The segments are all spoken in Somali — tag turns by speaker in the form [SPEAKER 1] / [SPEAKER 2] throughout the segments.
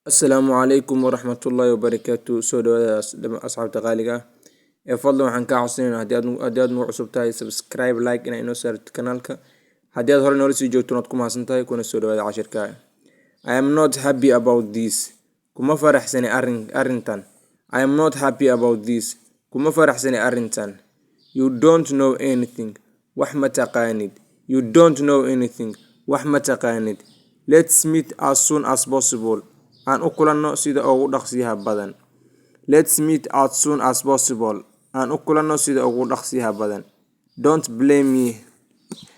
[SPEAKER 1] السلام عليكم ورحمة الله وبركاته. سو أصحاب تقاليقة فضلا waxaan kaa codsanayna haddii aad nagu cusub tahay subscribe like inaa inoo saarto kanaalka haddii aad hore noola sii joogto waad ku mahadsan tahay kuna soo dhawaada cashirka. I am not happy about this. Kuma faraxsani arrintan. I am not happy about this. Kuma faraxsani arrintan. You don't know anything. Wax ma taqaanid. You don't know anything. Wax ma taqaanid. Let's meet as soon as possible. Aan u kulanno sida ugu dhaqsiyaha badan. Let's meet as soon as possible. Aan u kulanno sida ugu dhaqsiyaha badan. Don't blame me.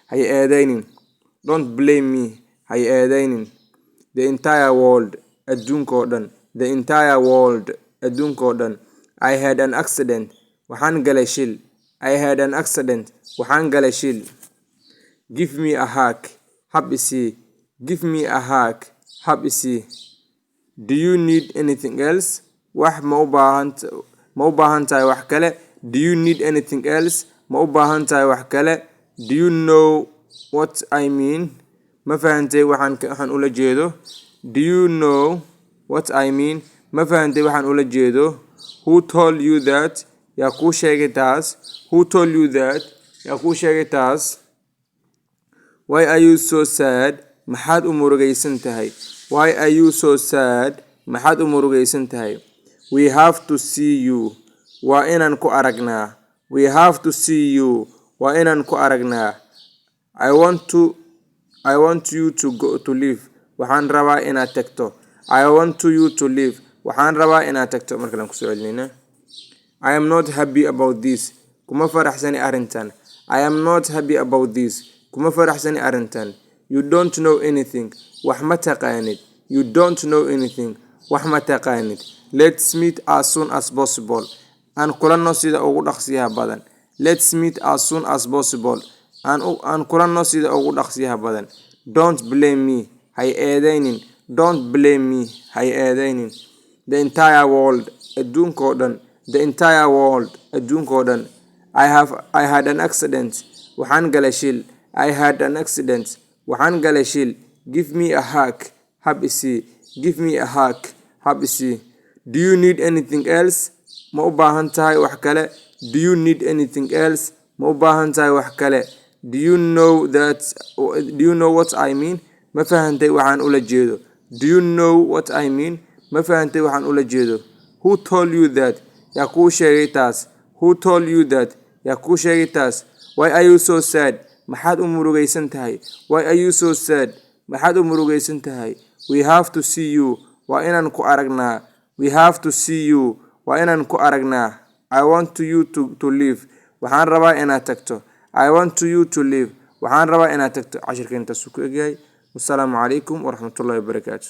[SPEAKER 1] Hay eedaynin. Don't blame me. Hay eedaynin. The entire world. Adduunka oo dhan. The entire world. Adduunka oo dhan. I had an accident. Waxaan galay shil. I had an accident. Waxaan galay shil. Give me a hug. Hab isii. Give me a hug. Hab isii. Do you need anything else? Wax ma u baahan tahay wax kale? Do you need anything else? Ma u baahan tahay wax kale? Do you know what I mean? Ma fahantay waxaan ula jeedo? Do you know what I mean? Ma fahantay waxaan ula jeedo? Who told you that? Yaa kuu sheegay taas? Who told you that? Yaa kuu sheegay taas? Why are you so sad? Maxaad u murugaysan tahay? Why are you so sad? Maxaad u murugaysan tahay? We have to see you. Waa inaan ku aragnaa. We have to see you. Waa inaan ku aragnaa. I want you to leave. Waxaan rabaa inaad tagto. I want you to leave. Waxaan rabaa inaad tagto. Marka aan ku soo celinayna. I am not happy about this. Kuma faraxsani arrintan. I am not happy about this. Kuma faraxsani arrintan. You don't know anything. Wax ma taqaanid. You don't know anything. Wax ma taqaanid. Let's meet as soon as possible. Aan kulanno sida ugu dhaqsiyaha badan. Let's meet as soon as possible. Aan kulanno sida ugu dhaqsiyaha badan. Don't blame me. Hay eedaynin. Don't blame me. Hay eedaynin. The entire world. Adduunka oo dhan. The entire world. Adduunka oo dhan. I had an accident. Waxaan galay shil. I had an accident. Waxaan galay shil. Give me a hug. Hab isii. Give me a hug. Hab isii. Do you need anything else? Ma u baahan tahay wax kale? Do you need anything else? Ma u baahan tahay wax kale? Do you know what I mean? Ma fahantay waxaan ula jeedo? Do you know what I mean? Ma fahantay waxaan ula jeedo? Who told you that? Yaa kuu sheegay taas? Who told you that? Yaa kuu sheegay taas? Why are you so sad? Maxaad u murugaysan tahay? Why are you so sad? Maxaad u murugaysan tahay? We have to see you. Waa inaan ku aragnaa. We have to see you. Waa inaan ku aragnaa. I want you to leave. Waxaan rabaa inaad tagto. I want you to leave. Waxaan rabaa inaad tagto. Cashirka intaas ku egyahay. Wassalaamu calaykum waraxmatullaahi wabarakaatu.